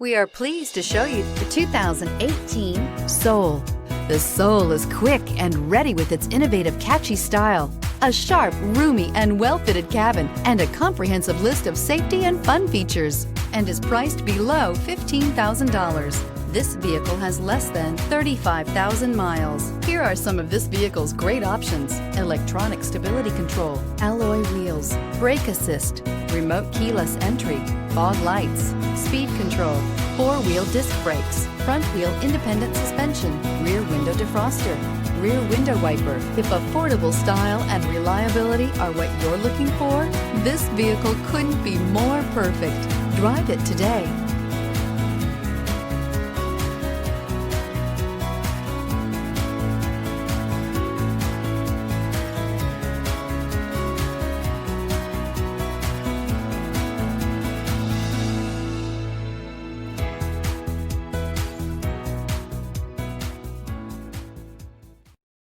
We are pleased to show you the 2018 Soul. The Soul is quick and ready with its innovative, catchy style, a sharp, roomy, and well-fitted cabin, and a comprehensive list of safety and fun features, and is priced below $15,000. This vehicle has less than 35,000 miles. Here are some of this vehicle's great options: electronic stability control, alloy wheels, brake assist, remote keyless entry, fog lights, speed control, four-wheel disc brakes, front wheel independent suspension, rear window defroster, rear window wiper. If affordable style and reliability are what you're looking for, this vehicle couldn't be more perfect. Drive it today.